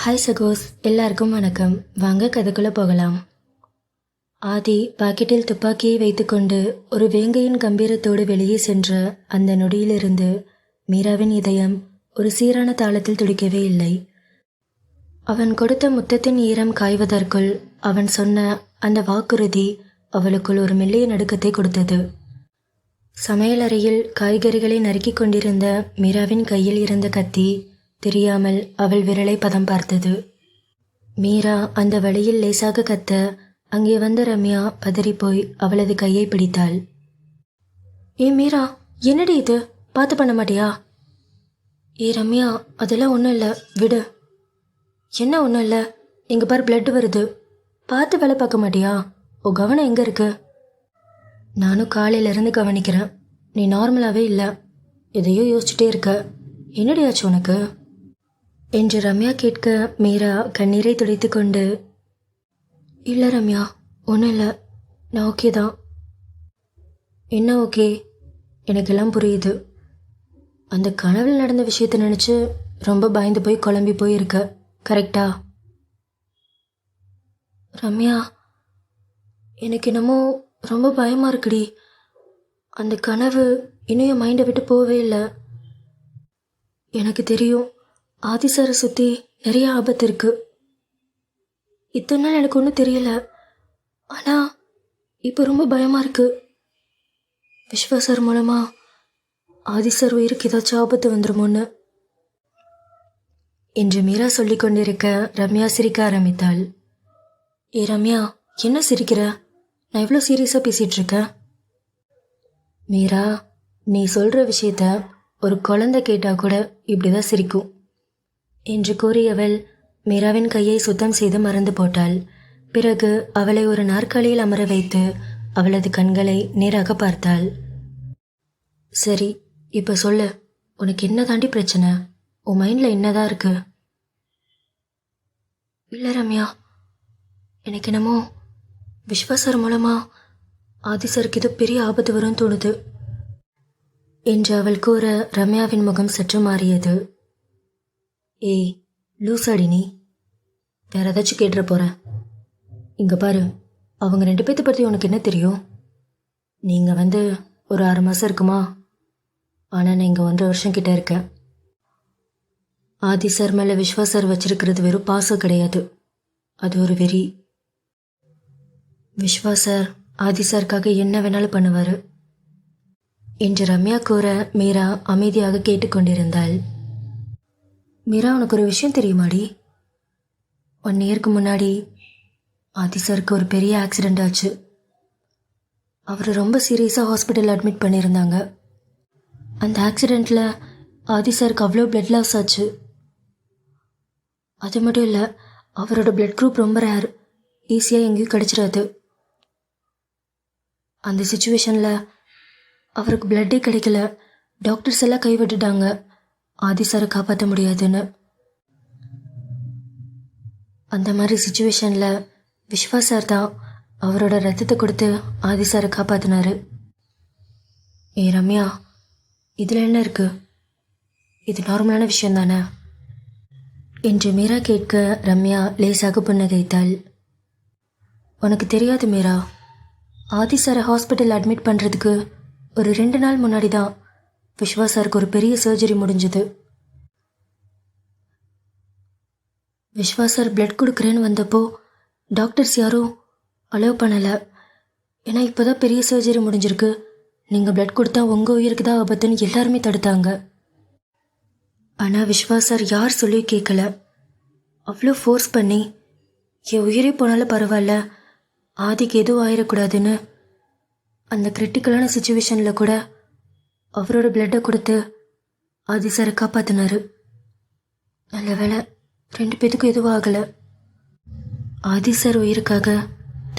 Hi சகோஸ், எல்லாருக்கும் வணக்கம். வாங்க கதைக்குள்ளே போகலாம். ஆதி பாக்கெட்டில் துப்பாக்கியை வைத்துக்கொண்டு ஒரு வேங்கையின் கம்பீரத்தோடு வெளியே சென்ற அந்த நொடியிலிருந்து மீராவின் இதயம் ஒரு சீரான தாளத்தில் துடிக்கவே இல்லை. அவன் கொடுத்த முத்தத்தின் ஈரம் காய்வதற்குள் அவன் சொன்ன அந்த வாக்குறுதி அவளுக்குள் ஒரு மெல்லிய நடுக்கத்தை கொடுத்தது. சமையலறையில் காய்கறிகளை நறுக்கிக் கொண்டிருந்த மீராவின் கையில் இருந்த கத்தி தெரியாமல் அவள் விரலை பதம் பார்த்தது. மீரா அந்த வழியில் லேசாக கத்த அங்கே வந்த ரம்யா பதறிப்போய் அவளது கையை பிடித்தாள். ஏ மீரா, என்னடி இது? பார்த்து பண்ண மாட்டியா? ஏ ரம்யா, அதெல்லாம் ஒன்றும் இல்லை, விடு. என்ன ஒன்றும் இல்லை? இங்கே பார், பிளட் வருது. பார்த்து வேலை பார்க்க மாட்டியா? உன் கவனம் எங்கே இருக்கு? நானும் காலையிலேருந்து கவனிக்கிறேன். நீ நார்மலாகவே இல்லை, எதையோ யோசிச்சுட்டே இருக்க. என்னடி ஆச்சு உனக்கு என்று ரம்யா கேட்க மீரா கண்ணீரை துடைத்து கொண்டு, இல்லை ரம்யா, ஒன்றும் இல்லை, நான் ஓகே தான். என்ன ஓகே? எனக்கெல்லாம் புரியுது. அந்த கனவில் நடந்த விஷயத்தை நினச்சி ரொம்ப பயந்து போய் குழம்பி போயிருக்க, கரெக்டா? ரம்யா, எனக்கு என்னமோ ரொம்ப பயமாக இருக்குடி. அந்த கனவு இன்னும் என் மைண்டை விட்டு போகவே இல்லை. எனக்கு தெரியும், ஆதி சாரை சுற்றி நிறைய ஆபத்து இருக்கு. இத்தனை நாள் எனக்கு ஒன்றும் தெரியல, ஆனால் இப்போ ரொம்ப பயமாக இருக்கு. விஸ்வா சார் மூலமாக ஆதி சார் உயிருக்கு ஏதாச்சும் ஆபத்து வந்துடுமோன்னு என்று மீரா சொல்லி கொண்டிருக்க ரம்யா சிரிக்க ஆரம்பித்தாள். ஏ ரம்யா, என்ன சிரிக்கிற? நான் எவ்வளோ சீரியஸாக பேசிகிட்டு இருக்கேன். மீரா, நீ சொல்கிற விஷயத்த ஒரு குழந்தை கேட்டால் கூட இப்படி தான் சிரிக்கும் என்று கூறியவள் மீராவின் கையை சுத்தம் செய்து மறந்து போட்டாள். பிறகு அவளை ஒரு நாற்காலியில் அமர வைத்து அவளது கண்களை நேராக பார்த்தாள். சரி, இப்போ சொல்லு, உனக்கு என்ன தாண்டி பிரச்சனை? உன் மைண்டில் என்னதான் இருக்கு? இல்லை ரம்யா, எனக்கு என்னமோ விஸ்வா சார் மூலமாக ஆதி சாருக்கு ஏதோ பெரிய ஆபத்து வரும்னு தோணுது என்று அவள் கூற ரம்யாவின் முகம் சற்று மாறியது. ஏய் லூசாடி, நீ வேற ஏதாச்சும் கேட்டுற போற? இங்கே பாரு, அவங்க 2 பேர்த்த பற்றி உனக்கு என்ன தெரியும்? நீங்கள் ஒரு 6 மாதம் இருக்குமா? ஆனால் நான் இங்கே 1.5 வருஷம் கிட்ட இருக்கேன். ஆதி சார் மேலே விஸ்வா சார் வச்சிருக்கிறது வெறும் பாசம் கிடையாது, அது ஒரு வெறி. விஸ்வா சார் ஆதி சாருக்காக என்ன வேணாலும் பண்ணுவார் என்று ரம்யா கூற மீரா அமைதியாக கேட்டுக்கொண்டிருந்தாள். மீரா, உனக்கு ஒரு விஷயம் தெரியுமாடி? 1 இயருக்கு முன்னாடி ஆதி சாருக்கு ஒரு பெரிய ஆக்சிடெண்ட் ஆச்சு. அவர் ரொம்ப சீரியஸாக ஹாஸ்பிட்டல் அட்மிட் பண்ணியிருந்தாங்க. அந்த ஆக்சிடெண்ட்டில் ஆதி சாருக்கு அவ்வளோ பிளட் லாஸ் ஆச்சு. அது மட்டும் இல்லை, அவரோட பிளட் குரூப் ரொம்ப ரேர், ஈஸியாக எங்கேயும் கிடச்சிடாது. அந்த சுச்சுவேஷனில் அவருக்கு பிளட்டே கிடைக்கல. டாக்டர்ஸ் எல்லாம் கைவிட்டுட்டாங்க, ஆதி சாரை காப்பாற்ற முடியாதுன்னு. அந்த மாதிரி சுச்சுவேஷனில் விஸ்வா சார் தான் அவரோட ரத்தத்தை கொடுத்து ஆதி சாரை காப்பாற்றினாரு. ஏ ரம்யா, இதில் என்ன இருக்கு? இது நார்மலான விஷயம் தானே என்று மீரா கேட்க ரம்யா லேசாக புன்னகைத்தாள். உனக்கு தெரியாது மீரா, ஆதி சாரை ஹாஸ்பிட்டல் அட்மிட் பண்ணுறதுக்கு ஒரு 2 நாள் முன்னாடி தான் விஸ்வா சாருக்கு ஒரு பெரிய சர்ஜரி முடிஞ்சது. விஸ்வா சார் பிளட் கொடுக்குறேன்னு வந்தப்போ டாக்டர்ஸ் யாரும் அலோவ் பண்ணலை. ஏன்னா இப்போ தான் பெரிய சர்ஜரி முடிஞ்சிருக்கு, நீங்கள் பிளட் கொடுத்தா உங்கள் உயிருக்கு தான் ஆபத்துன்னு எல்லாருமே தடுத்தாங்க. ஆனால் விஸ்வா சார் யார் சொல்லி கேட்கல. அவ்வளோ ஃபோர்ஸ் பண்ணி என் உயிரே போனாலும் பரவாயில்ல, ஆதிக்கு எதுவும் ஆயிடக்கூடாதுன்னு அந்த கிரிட்டிக்கலான சுச்சுவேஷனில் கூட அவரோட பிளட்டை கொடுத்து ஆதி சாரை காப்பாற்றினாரு. நல்ல வேலை, 2 பேத்துக்கும் எதுவும் ஆகலை. ஆதி சார் உயிருக்காக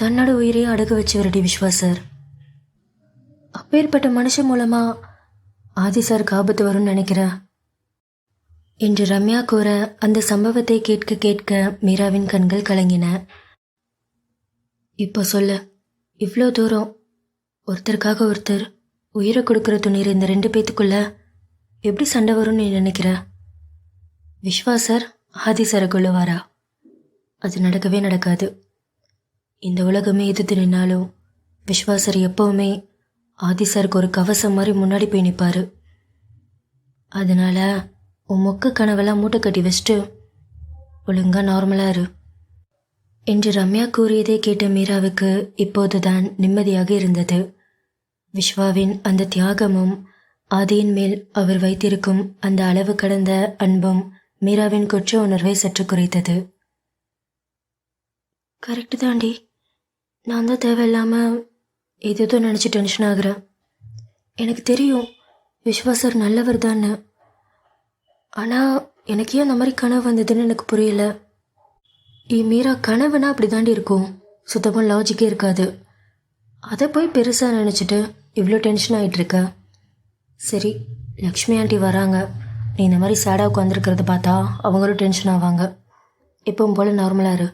தன்னோட உயிரையே அடகு வச்சவரடி விஸ்வா சார். அப்பேற்பட்ட மனுஷன் மூலமாக ஆதி சாருக்கு ஆபத்து வரும்னு நினைக்கிறேன் என்று ரம்யா கூற அந்த சம்பவத்தை கேட்க கேட்க மீராவின் கண்கள் கலங்கின. இப்போ சொல்லு, இவ்வளோ தூரம் ஒருத்தருக்காக ஒருத்தர் உயிரை கொடுக்குற துணிர் இந்த 2 பேத்துக்குள்ள எப்படி சண்டை வரும்னு நீ நினைக்கிற? விஸ்வா சார் ஆதி சாரை கொள்ளுவாரா? அது நடக்கவே நடக்காது. இந்த உலகமே எதிர்த்து நின்னாலும் விஸ்வாசர் எப்பவுமே ஆதி சாருக்கு ஒரு கவசம் மாதிரி முன்னாடி போய் நிற்பாரு. அதனால உன் மொக்க கனவெல்லாம் மூட்டை கட்டி வச்சுட்டு ஒழுங்கா நார்மலாக இரு என்று ரம்யா கூறியதை கேட்ட மீராவுக்கு இப்போதுதான் நிம்மதியாக இருந்தது. விஸ்வாவின் அந்த தியாகமும் ஆதியின் மேல் அவர் வைத்திருக்கும் அந்த அளவு கடந்த அன்பும் மீராவின் குற்ற உணர்வை சற்று குறைத்தது. கரெக்டு தாண்டி, நான் தான் தேவையில்லாமல் ஏதேதோ நினச்சி டென்ஷன் ஆகுறேன். எனக்கு தெரியும் விஸ்வாசர் நல்லவர் தானே. ஆனால் எனக்கு ஏன் அந்த மாதிரி கனவு வந்ததுன்னு எனக்கு புரியல. மீரா கனவுனா அப்படி தாண்டி இருக்கும், சுத்தமாக லாஜிக்கே இருக்காது. அதை போய் பெருசாக நினச்சிட்டு இவ்வளோ டென்ஷன் ஆகிட்டுருக்க. சரி, லக்ஷ்மி ஆண்டி வராங்க, நீ இந்த மாதிரி சேடாக உட்காந்துருக்கிறத பார்த்தா அவங்களும் டென்ஷன் ஆவாங்க. எப்பவும் போல் நார்மலாக இரு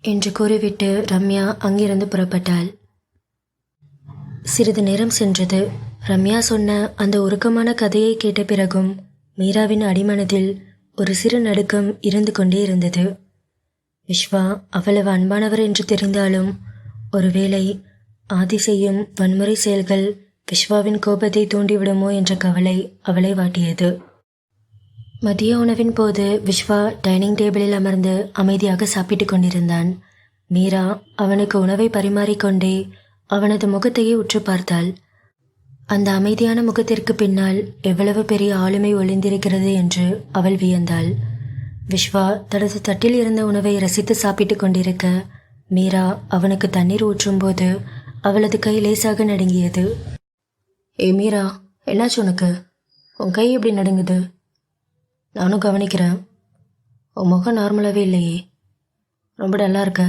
என்று கூறிவிட்டு ரம்யா அங்கிருந்து புறப்பட்டாள். சிறிது நேரம் சென்றது. ரம்யா சொன்ன அந்த உருக்கமான கதையை கேட்ட பிறகும் மீராவின் அடிமனதில் ஒரு சிறு நடுக்கம் இருந்து கொண்டே இருந்தது. விஸ்வா அவ்வளவு அன்பானவர் என்று தெரிந்தாலும் ஒருவேளை ஆதி செய்யும் வன்முறை செயல்கள் விஸ்வாவின் கோபத்தை தூண்டிவிடுமோ என்ற கவலை அவளை வாட்டியது. மதிய உணவின் போது விஸ்வா டைனிங் டேபிளில் அமர்ந்து அமைதியாக சாப்பிட்டு கொண்டிருந்தான். மீரா அவனுக்கு உணவை பரிமாறிக்கொண்டே அவனது முகத்தையே உற்று பார்த்தாள். அந்த அமைதியான முகத்திற்கு பின்னால் எவ்வளவு பெரிய ஆளுமை ஒளிந்திருக்கிறது என்று அவள் வியந்தாள். விஸ்வா தனது தட்டில் இருந்த உணவை ரசித்து சாப்பிட்டு கொண்டிருக்க மீரா அவனுக்கு தண்ணீர் ஊற்றும்போது அவளது கை லேசாக நடுங்கியது. மீரா, என்னாச்சு உனக்கு? உன் கை எப்படி நடுங்குது? நானும் கவனிக்கிறேன். உன் முகம் நார்மலாகவே இல்லையே, ரொம்ப டல்லாக இருக்க.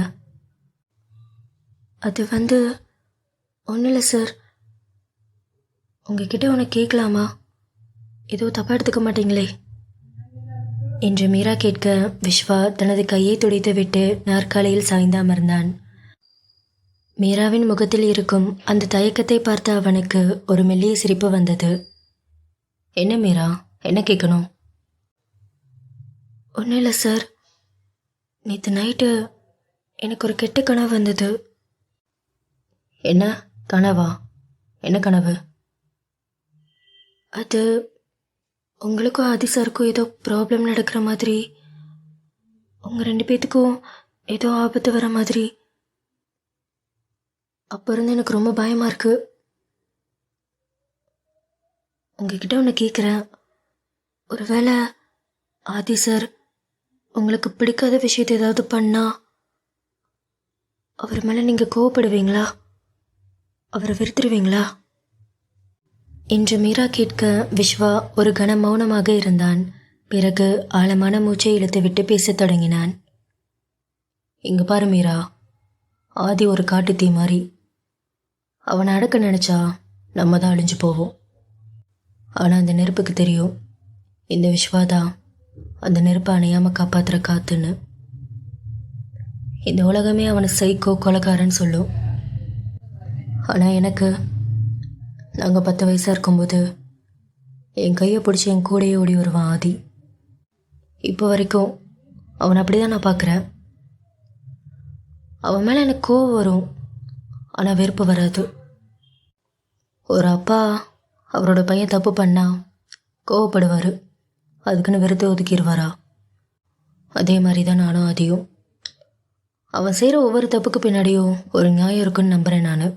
அது ஒன்றும் இல்லை சார். உங்ககிட்ட உன்னை கேட்கலாமா? ஏதோ தப்பாக எடுத்துக்க மாட்டீங்களே என்று மீரா கேட்க விஸ்வா தனது கையை துடைத்து விட்டு நாற்காலியில் சாய்ந்து அமர்ந்தான். மீராவின் முகத்தில் இருக்கும் அந்த தயக்கத்தை பார்த்த அவனுக்கு ஒரு மெல்லிய சிரிப்பு வந்தது. என்ன மீரா, என்ன கேட்கணும்? ஒன்றும் இல்லை சார். நேற்று நைட்டு எனக்கு ஒரு கெட்ட கனவு வந்தது. என்ன கனவா? என்ன கனவு? அது உங்களுக்கும் ஆதி சாருக்கும் ஏதோ ப்ராப்ளம் நடக்கிற மாதிரி, உங்கள் 2 பேத்துக்கும் ஏதோ ஆபத்து வர மாதிரி. அப்போ இருந்து எனக்கு ரொம்ப பயமாக இருக்கு. உங்ககிட்ட ஒன்று கேட்குறேன். ஒருவேளை ஆதி சார் உங்களுக்கு பிடிக்காத விஷயத்தை ஏதாவது பண்ணா அவர் மேலே நீங்கள் கோவப்படுவீங்களா? அவரை வெறுத்துருவீங்களா என்று மீரா கேட்க விஸ்வா ஒரு கணம் மௌனமாக இருந்தான். பிறகு ஆழமான மூச்சை இழுத்துவிட்டு பேசத் தொடங்கினான். இங்கே பாரு மீரா, ஆதி ஒரு காட்டு தீ மாதிரி. அவனை அடக்க நினச்சா நம்ம தான் அழிஞ்சு போவோம். ஆனால் அந்த நெருப்புக்கு தெரியும் இந்த விஸ்வா தான் அந்த நெருப்பை அணையாமல் காப்பாற்றுற காத்துன்னு. இந்த உலகமே அவனை சைக்கோ கொலைக்காரன்னு சொல்லும். ஆனால் எனக்கு, நாங்கள் 10 வயசாக இருக்கும்போது என் கையை பிடிச்சி என் கூடையே ஓடி வருவான் ஆதி. இப்போ வரைக்கும் அவனை அப்படி தான் நான் பார்க்குறேன். அவன் மேலே எனக்கு கோவம் வரும், ஆனால் வெறுப்பு வராது. ஒரு அப்பா அவரோட பையன் தப்பு பண்ணா கோவப்படுவார், அதுக்குன்னு வெறுத்து ஒதுக்கிடுவாரா? அதே மாதிரி தான் நானும் ஆதியும். அவன் செய்கிற ஒவ்வொரு தப்புக்கு பின்னாடியும் ஒரு நியாயம் இருக்குன்னு நம்புகிறேன் நான்.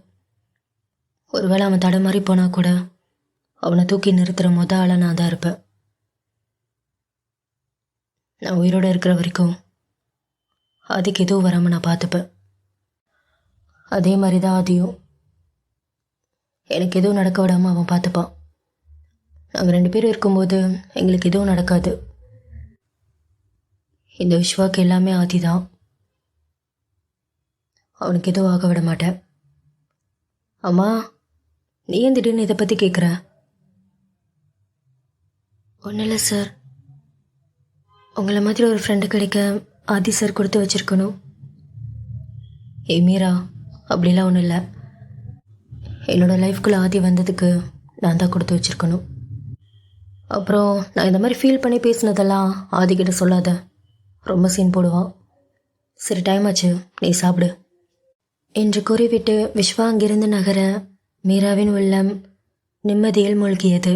ஒருவேளை அவன் தடமாறி போனால் கூட அவனை தூக்கி நிறுத்துகிற ஆளாக நான் தான் இருப்பேன். நான் உயிரோடு இருக்கிற வரைக்கும் அதுக்கு எதுவும் வராமல் நான் பார்த்துப்பேன். அதே மாதிரி தான் ஆதியும். எனக்கு எதுவும் நடக்க விடாமல் அவன் பார்த்துப்பான். நாங்கள் 2 பேரும் இருக்கும்போது எங்களுக்கு எதுவும் நடக்காது. இந்த விஸ்வாக்கு எல்லாமே ஆதி தான். அவனுக்கு எதுவும் ஆக விட மாட்டேன். அம்மா, நீ ஏன் திடீர்னு இதை பற்றி கேட்குற? ஒன்றும் இல்லை சார். உங்களை மாதிரி ஒரு ஃப்ரெண்டு கிடைக்க ஆதி சார் கொடுத்து வச்சுருக்கணும். மீரா, அப்படிலாம் ஒன்றும் இல்லை. என்னோடய லைஃப்குள்ளே ஆதி வந்ததுக்கு நான் தான் கொடுத்து வச்சுருக்கணும். அப்புறம் நான் இந்த மாதிரி ஃபீல் பண்ணி பேசினதெல்லாம் ஆதிக்கிட்ட சொல்லாத, ரொம்ப சீன் போடுவான். சரி, டைம் ஆச்சு, நீ சாப்பிடு என்று கூறிவிட்டு விஸ்வா அங்கிருந்து நகர மீராவின் உள்ளம் நிம்மதியில் மூழ்கியது.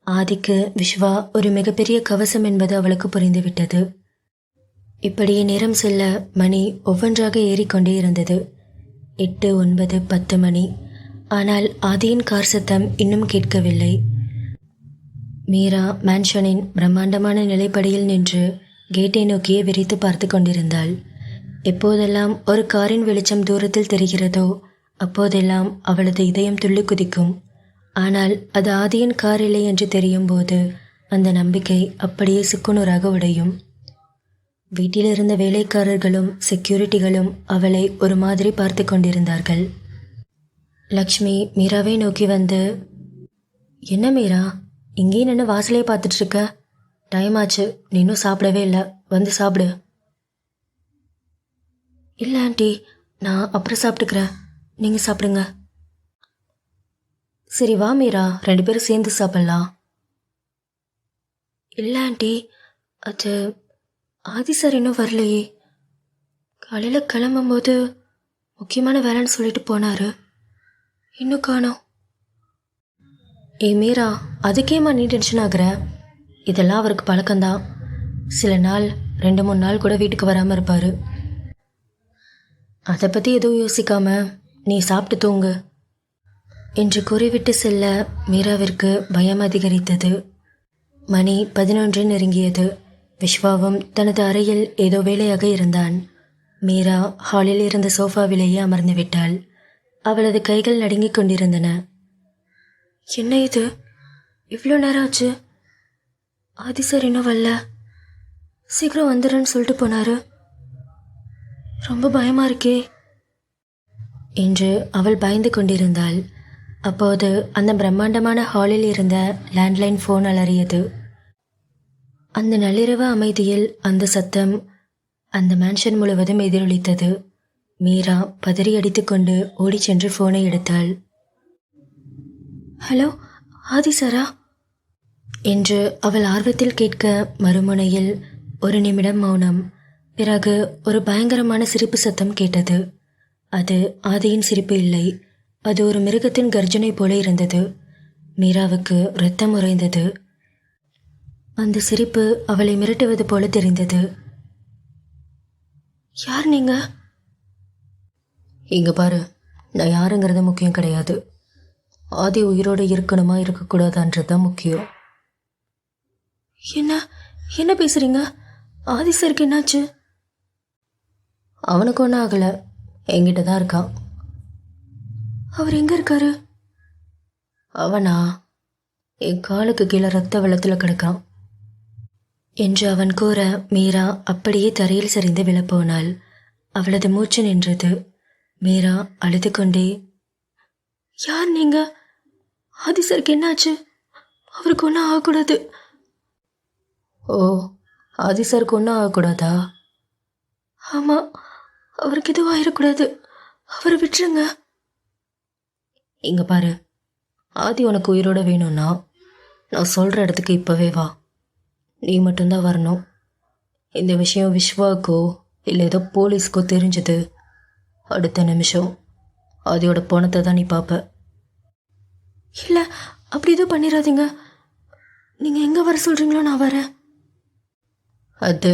ஆதிக்கு விஸ்வா ஒரு மிகப்பெரிய கவசம் என்பது அவளுக்கு புரிந்துவிட்டது. இப்படியே நேரம் செல்ல மணி ஒவ்வொன்றாக ஏறிக்கொண்டே இருந்தது. 8, 9, 10 மணி. ஆனால் ஆதியின் கார் சத்தம் இன்னும் கேட்கவில்லை. மீரா மேன்ஷனின் பிரம்மாண்டமான நிலைப்படியில் நின்று கேட்டை நோக்கியே விரித்து பார்த்து கொண்டிருந்தாள். எப்போதெல்லாம் ஒரு காரின் வெளிச்சம் தூரத்தில் தெரிகிறதோ அப்போதெல்லாம் அவளது இதயம் துள்ளி குதிக்கும். ஆனால் அது ஆதியின் கார் இல்லை என்று தெரியும் போது அந்த நம்பிக்கை அப்படியே சுக்குநூறாக உடையும். வீட்டில் இருந்த வேலைக்காரர்களும் செக்யூரிட்டிகளும் அவளை ஒரு மாதிரி பார்த்து கொண்டிருந்தார்கள். லக்ஷ்மி மீராவை நோக்கி வந்து, என்ன மீரா, இங்கேயே நின்று வாசலையே பார்த்துட்டு இருக்க? டைம் ஆச்சு, நீ இன்னும் சாப்பிடவே இல்லை, வந்து சாப்பிடு. இல்லை ஆண்டி, நான் அப்புறம் சாப்பிட்டுக்கிறேன், நீங்கள் சாப்பிடுங்க. சரி வா மீரா, 2 பேரும் சேர்ந்து சாப்பிட்லாம். இல்லை ஆண்டி, அது ஆதி சார் இன்னும் வரலையே. காலையில் கிளம்பும்போது முக்கியமான வேலைன்னு சொல்லிட்டு போனார், இன்னும் காணோம். மீரா, அதுக்கேம்மா நீ டென்ஷன் ஆகுற? இதெல்லாம் அவருக்கு பழக்கம்தான். சில நாள் 2-3 நாள் கூட வீட்டுக்கு வராமல் இருப்பார். அதை பற்றி எதுவும் யோசிக்காம நீ சாப்பிட்டு தூங்கு என்று கூறிவிட்டு செல்ல மீராவிற்கு பயம் அதிகரித்தது. மணி 11 நெருங்கியது. விஸ்வாவும் தனது அறையில் ஏதோ வேலையாக இருந்தான். மீரா ஹாலில் இருந்த சோஃபாவிலேயே அமர்ந்து விட்டாள். அவளது கைகள் நடுங்கிக் கொண்டிருந்தன. என்ன இது, இவ்வளோ நேரம் ஆச்சு? ஆதி சார் இன்னும் வரல. சீக்கிரம் வந்துடுறேன்னு சொல்லிட்டு போனாரு. ரொம்ப பயமா இருக்கே என்று அவள் பயந்து கொண்டிருந்தாள். அப்போது அந்த பிரம்மாண்டமான ஹாலில் இருந்த லேண்ட்லைன் ஃபோன் அலறியது. அந்த நள்ளிரவு அமைதியில் அந்த சத்தம் அந்த மேன்ஷன் முழுவதும் எதிரொலித்தது. மீரா பதறி அடித்துக்கொண்டு ஓடி சென்று ஃபோனை எடுத்தாள். ஹலோ, ஆதி சாரா என்று அவள் ஆர்வத்தில் கேட்க மறுமுனையில் ஒரு நிமிடம் மௌனம். பிறகு ஒரு பயங்கரமான சிரிப்பு சத்தம் கேட்டது. அது ஆதியின் சிரிப்பு இல்லை, அது ஒரு மிருகத்தின் கர்ஜனை போல இருந்தது. மீராவுக்கு இரத்தம் உறைந்தது. அந்த சிரிப்பு அவளை மிரட்டுவது போல தெரிந்தது. யார் நீங்க? இங்க பாரு, நான் யாருங்கிறது முக்கியம் கிடையாது. ஆதி உயிரோடு இருக்கணுமா இருக்கக்கூடாதான்றது தான் முக்கியம். என்ன என்ன பேசுறீங்க? ஆதி சாருக்கு என்னாச்சு? அவனுக்கு ஒன்றும் ஆகலை, என்கிட்ட தான் இருக்கான். அவர் எங்கே இருக்காரு? அவனா என் காலுக்கு கீழே ரத்த வெள்ளத்தில் கிடக்கான் என்று அவன் கூற மீரா அப்படியே தரையில் சரிந்து விழப்போனாள். அவளது மூச்சு நின்றது. மீரா அழுது கொண்டே, யார் நீங்க? ஆதி சாருக்கு என்னாச்சு? அவருக்கு ஒன்றும் ஆகக்கூடாது. ஓ, ஆதி சாருக்கு ஒன்றும் ஆகக்கூடாதா? ஆமாம், அவருக்கு எதுவும் ஆயிடக்கூடாது, அவரை விட்டுருங்க. இங்கே பாரு, ஆதி உனக்கு உயிரோட வேணும்னா நான் சொல்கிற இடத்துக்கு இப்போவே வா. நீ மட்டும்தான் வரணும். இந்த விஷயம் விஸ்வாவுக்கோ இல்லை ஏதோ போலீஸ்க்கோ தெரிஞ்சது, அடுத்த நிமிஷம் ஆதியோட பணத்தை தான் நீ பார்ப்ப. இல்லை, அப்படி எதுவும் பண்ணிடாதீங்க. நீங்கள் எங்கே வர சொல்கிறீங்களோ நான் வரேன். அது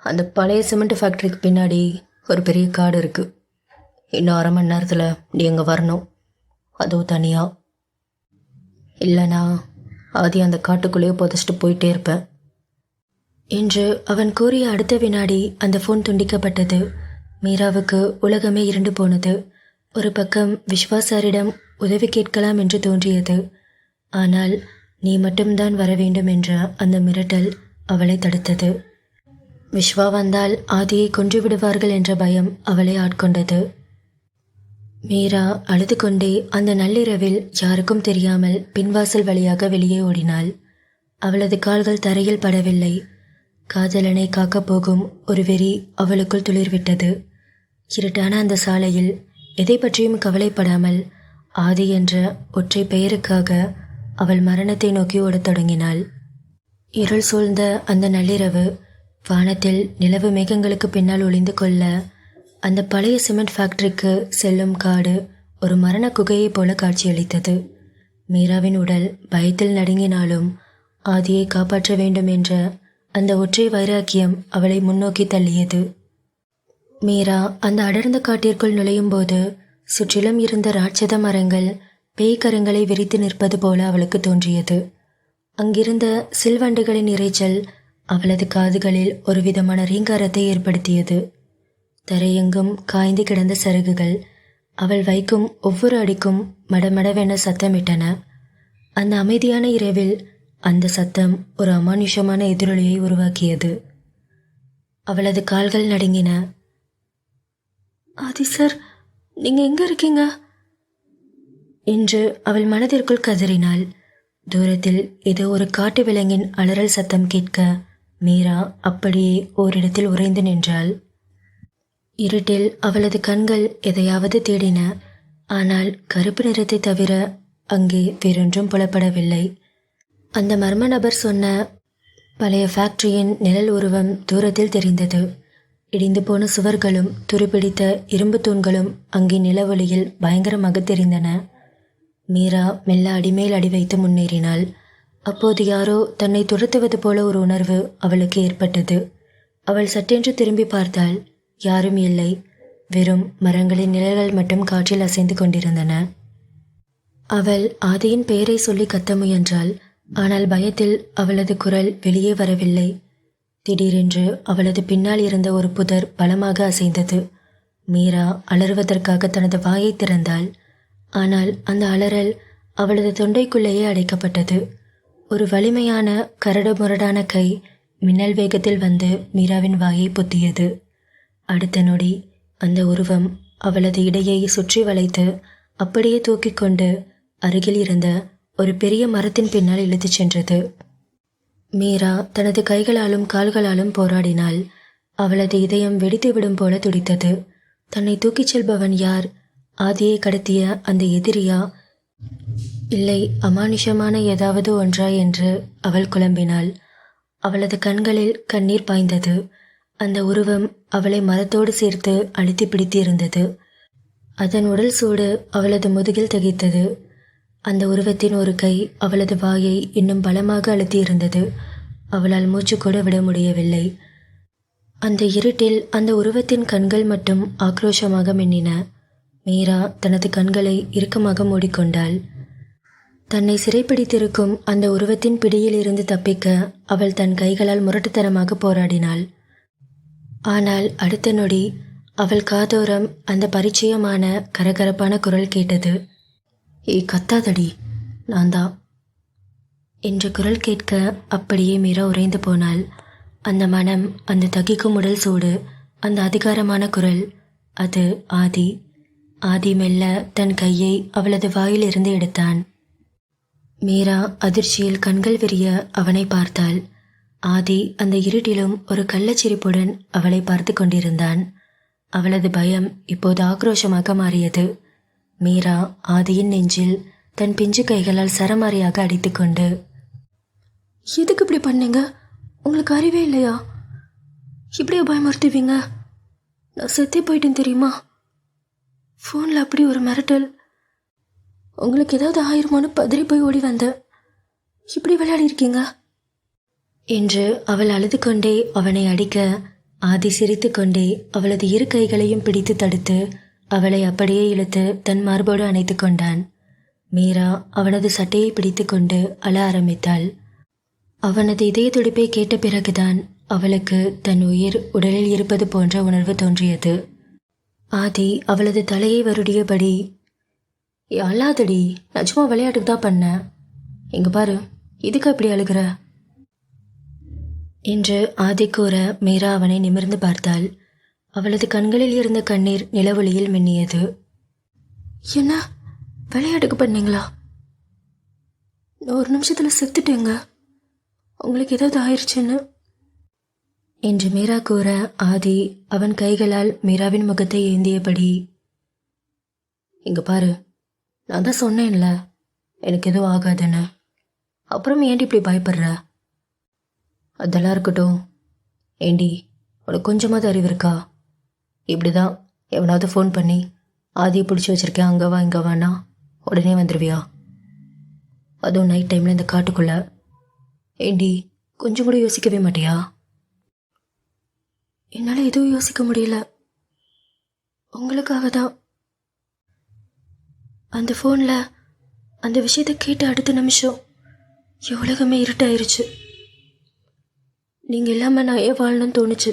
அந்த பழைய சிமெண்ட் ஃபேக்ட்ரிக்கு பின்னாடி ஒரு பெரிய காடு இருக்குது. இன்னும் 1/2 மணி நேரத்தில் நீ அங்கே வரணும், அதுவும் தனியாக. இல்லைனா ஆதி அந்த காட்டுக்குள்ளேயே புதைச்சிட்டு போயிட்டே இருப்பேன் என்று அவன் கூறிய அடுத்த வினாடி அந்த ஃபோன் துண்டிக்கப்பட்டது. மீராவுக்கு உலகமே இருண்டு போனது. ஒரு பக்கம் விஸ்வாசாரிடம் உதவி கேட்கலாம் என்று தோன்றியது. ஆனால் நீ மட்டும்தான் வர வேண்டும் என்ற அந்த மிரட்டல் அவளை தடுத்தது. விஸ்வா வந்தால் ஆதியை கொன்று விடுவார்கள் என்ற பயம் அவளை ஆட்கொண்டது. மீரா அழுது கொண்டே அந்த நள்ளிரவில் யாருக்கும் தெரியாமல் பின்வாசல் வழியாக வெளியே ஓடினாள். அவளது கால்கள் தரையில் படவில்லை. காதலனை காக்கப் போகும் ஒரு வெறி அவளுக்குள் துளிர்விட்டது. இருட்டான அந்த சாலையில் எதை பற்றியும் கவலைப்படாமல் ஆதி என்ற ஒற்றை பெயருக்காக அவள் மரணத்தை நோக்கி ஓடத் தொடங்கினாள். இருள் சூழ்ந்த அந்த நள்ளிரவு வானத்தில் நிலவு மேகங்களுக்கு பின்னால் ஒளிந்து கொள்ள அந்த பழைய சிமெண்ட் ஃபேக்டரிக்கு செல்லும் காடு ஒரு மரண குகையைப் போல காட்சியளித்தது. மீராவின் உடல் பயத்தில் நடுங்கினாலும் ஆதியை காப்பாற்ற வேண்டும் என்ற அந்த ஒற்றை வைராக்கியம் அவளை முன்னோக்கி தள்ளியது. மீரா அந்த அடர்ந்த காட்டிற்குள் நுழையும் போது சுற்றிலும் இருந்த ராட்சத மரங்கள் பேய்கரங்களை விரித்து நிற்பது போல அவளுக்கு தோன்றியது. அங்கிருந்த சில்வண்டுகளின் இரைச்சல் அவளது காதுகளில் ஒரு விதமான ரீங்காரத்தை ஏற்படுத்தியது. தரையெங்கும் காய்ந்து கிடந்த சருகுகள் அவள் வைக்கும் ஒவ்வொரு அடிக்கும் மடமடவென சத்தமிட்டன. அந்த அமைதியான இரவில் அந்த சத்தம் ஒரு அமானுஷமான எதிரொலியை உருவாக்கியது. அவளது கால்கள் நடுங்கின. ஆதி சார், நீங்க எங்க இருக்கீங்க என்று அவள் மனதிற்குள் கதறினாள். தூரத்தில் ஏதோ ஒரு காட்டு விலங்கின் அலறல் சத்தம் கேட்க மீரா அப்படியே ஓரிடத்தில் உறைந்து நின்றாள். இருட்டில் அவளது கண்கள் எதையாவது தேடின. ஆனால் கருப்பு நிறத்தை தவிர அங்கே வேறொன்றும் புலப்படவில்லை. அந்த மர்ம நபர் சொன்ன பழைய ஃபேக்டரியின் நிழல் உருவம் தூரத்தில் தெரிந்தது. இடிந்து போன சுவர்களும் துருப்பிடித்த இரும்பு தூண்களும் அங்கே நிலவொளியில் பயங்கரமாக தெரிந்தன. மீரா மெல்ல அடிமேல் அடி வைத்து முன்னேறினாள். அப்போது யாரோ தன்னை துரத்துவது போல ஒரு உணர்வு அவளுக்கு ஏற்பட்டது. அவள் சட்டென்று திரும்பி பார்த்தாள். யாரும் இல்லை. வெறும் மரங்களின் நிழல்கள் மட்டும் காற்றில் அசைந்து கொண்டிருந்தன. அவள் ஆதியின் பெயரை சொல்லி கத்த முயன்றாள். ஆனால் பயத்தில் அவளது குரல் வெளியே வரவில்லை. திடீரென்று அவளது பின்னால் இருந்த ஒரு புதர் பலமாக அசைந்தது. மீரா அலறுவதற்காக தனது வாயை திறந்தாள். ஆனால் அந்த அலறல் அவளது தொண்டைக்குள்ளேயே அடைக்கப்பட்டது. ஒரு வலிமையான கரடு முரடான கை மின்னல் வேகத்தில் வந்து மீராவின் வாயை பொத்தியது. அடுத்த நொடி அந்த உருவம் அவளது இடையை சுற்றி வளைத்து அப்படியே தூக்கி கொண்டு அருகில் இருந்த ஒரு பெரிய மரத்தின் பின்னால் இழுத்துச் சென்றது. மீரா தனது கைகளாலும் கால்களாலும் போராடினாள். அவளது இதயம் வெடித்துவிடும் போல துடித்தது. தன்னை தூக்கிச் செல்பவன் யார்? ஆதியை கடத்திய அந்த எதிரியா, இல்லை அமானுஷமான ஏதாவது ஒன்றா என்று அவள் குழம்பினாள். அவளது கண்களில் கண்ணீர் பாய்ந்தது. அந்த உருவம் அவளை மரத்தோடு சேர்த்து அழுத்தி பிடித்து இருந்தது. அதன் உடல் சூடு அவளது முதுகில் தகித்தது. அந்த உருவத்தின் ஒரு கை அவளது வாயை இன்னும் பலமாக அழுத்தி இருந்தது. அவளால் மூச்சு கூட விட முடியவில்லை. அந்த இருட்டில் அந்த உருவத்தின் கண்கள் மட்டும் ஆக்ரோஷமாக மின்னின. மீரா தனது கண்களை இறுக்கமாக மூடிக்கொண்டாள். தன்னை சிறைப்பிடித்திருக்கும் அந்த உருவத்தின் பிடியில் இருந்து தப்பிக்க அவள் தன் கைகளால் முரட்டுத்தனமாக போராடினாள். ஆனால் அடுத்த நொடி அவள் காதோரம் அந்த பரிச்சயமான கரகரப்பான குரல் கேட்டது. ஏய் கத்தாதடி, நான் தான் என்ற குரல் கேட்க அப்படியே மீரா உறைந்து போனாள். அந்த மனம், அந்த தகிக்கும் உடல் சூடு, அந்த அதிகாரமான குரல், அது ஆதி. ஆதி மெல்ல தன் கையை அவளது வாயிலிருந்து எடுத்தான். மீரா அதிர்ச்சியில் கண்கள் விரிய அவனை பார்த்தாள். ஆதி அந்த இருட்டிலும் ஒரு கள்ளச்சிரிப்புடன் அவளை பார்த்து கொண்டிருந்தான். அவளது பயம் இப்போது ஆக்ரோஷமாக மாறியது. மீரா ஆதியின் நெஞ்சில் தன் பிஞ்சு கைகளால் சரமாரியாக அடித்துக்கொண்டு, எதுக்கு இப்படி பண்ணீங்க? உங்களுக்கு அறிவே இல்லையா? இப்படியே பயமுறுத்துவீங்க? நான் செத்தே போயிட்டேன் தெரியுமா? ஃபோனில் அப்படி ஒரு மிரட்டல். உங்களுக்கு ஏதாவது ஆயிருமோன்னு பதறி போய் ஓடி வந்தேன். இப்படி விளையாடி இருக்கீங்க என்று அவள் அழுது கொண்டே அவனை அடிக்க, ஆதி சிரித்து கொண்டே அவளது இரு கைகளையும் பிடித்து தடுத்து அவளை அப்படியே இழுத்து தன் மார்போடு அணைத்து கொண்டான். மீரா அவனது சட்டையை பிடித்து கொண்டு அழ ஆரம்பித்தாள். அவனது இதய துடிப்பை கேட்ட பிறகுதான் அவளுக்கு தன் உயிர் உடலில் இருப்பது போன்ற உணர்வு தோன்றியது. ஆதி அவளது தலையை வருடியபடி, அல்லாதடி, நான் சும்மா விளையாட்டுக்கு தான் பண்ணேன். இங்க பாரு, இதுக்கு அப்படி அழுகிற என்று ஆதி கூற மீரா அவனை நிமிர்ந்து பார்த்தாள். அவளது கண்களில் இருந்த கண்ணீர் நிலவொளியில் மின்னியது. என்ன விளையாட்டுக்கு பண்ணீங்களா? ஒரு நிமிஷத்தில் செத்துட்டேங்க. உங்களுக்கு ஏதாவது ஆயிடுச்சுன்னு என்று மீரா கூற ஆதி அவன் கைகளால் மீராவின் முகத்தை ஏந்தியபடி, இங்க பாரு, நான் தான் சொன்னேன்ல எனக்கு எதுவும் ஆகாதுன்னு. அப்புறம் ஏன்டி இப்படி பயப்படுற? அதெல்லாம் இருக்கட்டும். ஏண்டி, உனக்கு கொஞ்சமாவது அறிவு இருக்கா? இப்படி தான் எவனாவது ஃபோன் பண்ணி ஆதியை பிடிச்சி வச்சிருக்கேன் அங்கே வா இங்கே வானா உடனே வந்துடுவியா? அதுவும் நைட் டைமில் இந்த காட்டுக்குள்ள. ஏண்டி, கொஞ்சம் கூட யோசிக்கவே மாட்டியா? என்னால் எதுவும் யோசிக்க முடியல. உங்களுக்காக தான். அந்த ஃபோனில் அந்த விஷயத்தை கேட்ட அடுத்த நிமிஷம் என் உலகமே இருட்டாயிருச்சு. நீங்கள் இல்லாமல் நான் ஏன் வாழணும்னு தோணுச்சு.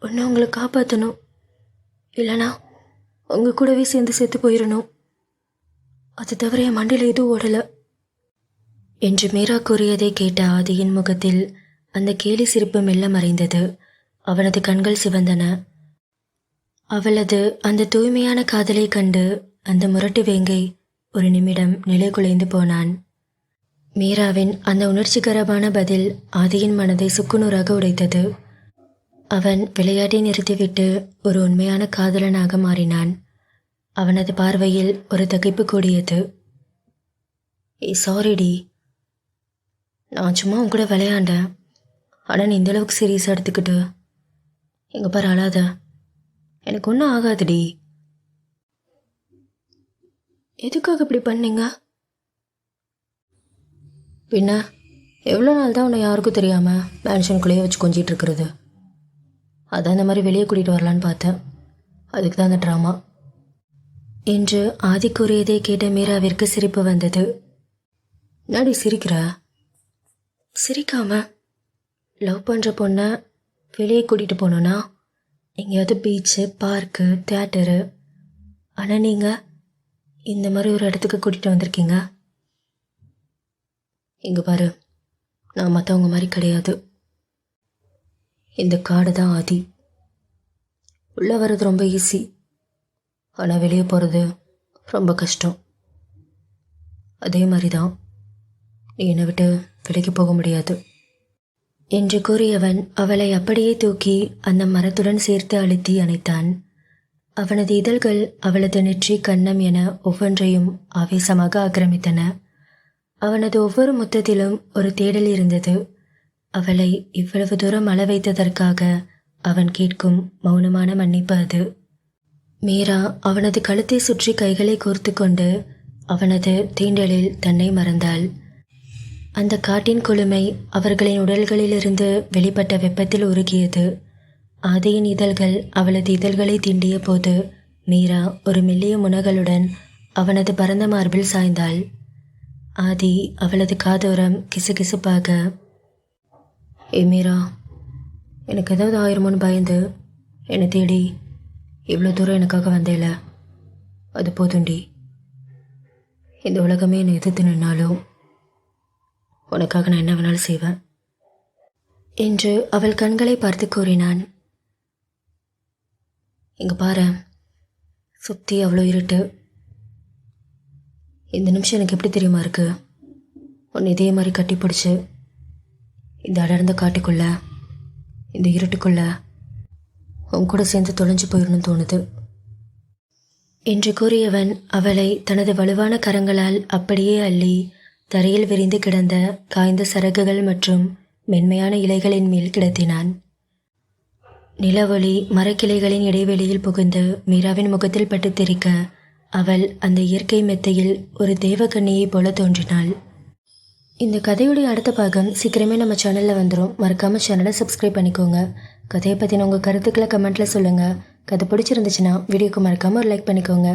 ஒன்று உங்களை காப்பாற்றணும், இல்லைனா உங்கள் கூடவே சேர்ந்து செத்து போயிடணும். அது தவிர என் மண்டையில் எதுவும் ஓடலை என்று மீரா கூறியதை கேட்ட ஆதியின் முகத்தில் அந்த கேலி சிரிப்பு மெல்ல மறைந்தது. அவனது கண்கள் சிவந்தன. அவளது அந்த தூய்மையான காதலை கண்டு அந்த முரட்டு வேங்கை ஒரு நிமிடம் நிலை குலைந்து போனான். மீராவின் அந்த உணர்ச்சிகரமான பதில் ஆதியின் மனதை சுக்குநூறாக உடைத்தது. அவன் விளையாட்டை நிறுத்திவிட்டு ஒரு உண்மையான காதலனாக மாறினான். அவனது பார்வையில் ஒரு தகைப்பு கூடியது. சாரிடி, நான் சும்மா உன் கூட விளையாண்டேன். ஆனால் நீ இந்தளவுக்கு சீரியஸாக எடுத்துக்கிட்டு எங்கே பாரு அழாத. எனக்கு ஒன்றும் ஆகாதுடி. எதுக்காக இப்படி பண்ணீங்க? பின்ன எவ்வளோ நாள் தான் உன்னை யாருக்கும் தெரியாமல் மேன்ஷனுக்குள்ளேயே வச்சு கொஞ்சிட்டு இருக்கிறது? அதான் இந்த மாதிரி வெளியே கூட்டிகிட்டு வரலான்னு பார்த்தேன். அதுக்கு தான் அந்த ட்ராமா என்று ஆதி கூறியதை கேட்ட மீராவிற்கு சிரிப்பு வந்தது. நாடி சிரிக்கிற? சிரிக்காம லவ் பண்ணுற பொண்ணை வெளியே கூட்டிகிட்டு போனோன்னா எங்கேயாவது பீச்சு, பார்க்கு, தியேட்டரு. ஆனால் நீங்கள் இந்த மாதிரி ஒரு இடத்துக்கு கூட்டிகிட்டு வந்திருக்கீங்க. இங்கே பாரு, நான் மற்றவங்க மாதிரி கிடையாது. இந்த காடு தான் ஆதி. உள்ளே வர்றது ரொம்ப ஈஸி, ஆனால் வெளியே போகிறது ரொம்ப கஷ்டம். அதே மாதிரி தான் நீ என்னை விட்டு விலைக்கு போக முடியாது என்று கூறியவன் அவளை அப்படியே தூக்கி அந்த மரத்துடன் சேர்த்து அழுத்தி அணைத்தான். அவனது இதழ்கள் அவளது நெற்றி, கன்னம் என ஒவ்வொன்றையும் ஆவேசமாக ஆக்கிரமித்தன. அவனது ஒவ்வொரு முத்தத்திலும் ஒரு தேடல் இருந்தது. அவளை இவ்வளவு தூரம் அள வைத்ததற்காக அவன் கேட்கும் மௌனமான மன்னிப்பு அது. மீரா அவனது கழுத்தை சுற்றி கைகளை கோர்த்து கொண்டு அவனது தீண்டலில் தன்னை மறந்தாள். அந்த காட்டின் குளுமை அவர்களின் உடல்களிலிருந்து வெளிப்பட்ட வெப்பத்தில் உருகியது. ஆதியின் இதழ்கள் அவளது இதழ்களை தீண்டிய போது மீரா ஒரு மெல்லிய முனகளுடன் அவனது பரந்த மார்பில் சாய்ந்தாள். ஆதி அவளது காதோரம் கிசுகிசுப்பாக, ஏ மீரா, எனக்கு ஏதாவது ஆயிருமோன்னு பயந்து என்னை தேடி இவ்வளோ தூரம் எனக்காக வந்தேல, அது போதுண்டி. இந்த உலகமே என்னை எதிர்த்து நின்னாலும் உனக்காக நான் என்ன வேணாலும் செய்வேன் என்று அவள் கண்களை பார்த்து கூறினான். இங்கே பாரு, சுற்றி அவ்வளோ இருட்டு. இந்த நிமிஷம் எனக்கு எப்படி தெரியுமா இருக்கு? உன்னை இதே மாதிரி கட்டி பிடிச்சி இந்த அடர்ந்த காட்டுக்குள்ள, இந்த இருட்டுக்குள்ள உன் கூட சேர்ந்து தொலைஞ்சு போயிடணும்னு தோணுது என்று கூறியவன் அவளை தனது வலுவான கரங்களால் அப்படியே அள்ளி தரையில் விரிந்து கிடந்த காய்ந்த சரகுகள் மற்றும் மென்மையான இலைகளின் மேல் கிடத்தினான். நிலவொளி மரக்கிளைகளின் இடைவெளியில் புகுந்து மீராவின் முகத்தில் பட்டு தெரிக்க அவள் அந்த இயற்கை மெத்தையில் ஒரு தேவகன்னியைப் போல தோன்றினாள். இந்த கதையுடைய அடுத்த பாகம் சீக்கிரமே நம்ம சேனலில் வந்துடும். மறக்காமல் சேனலை சப்ஸ்கிரைப் பண்ணிக்கோங்க. கதையை பற்றின உங்கள் கருத்துக்களை கமெண்ட்டில் சொல்லுங்கள். கதை பிடிச்சிருந்துச்சுன்னா வீடியோக்கு மறக்காமல் ஒரு லைக் பண்ணிக்கோங்க.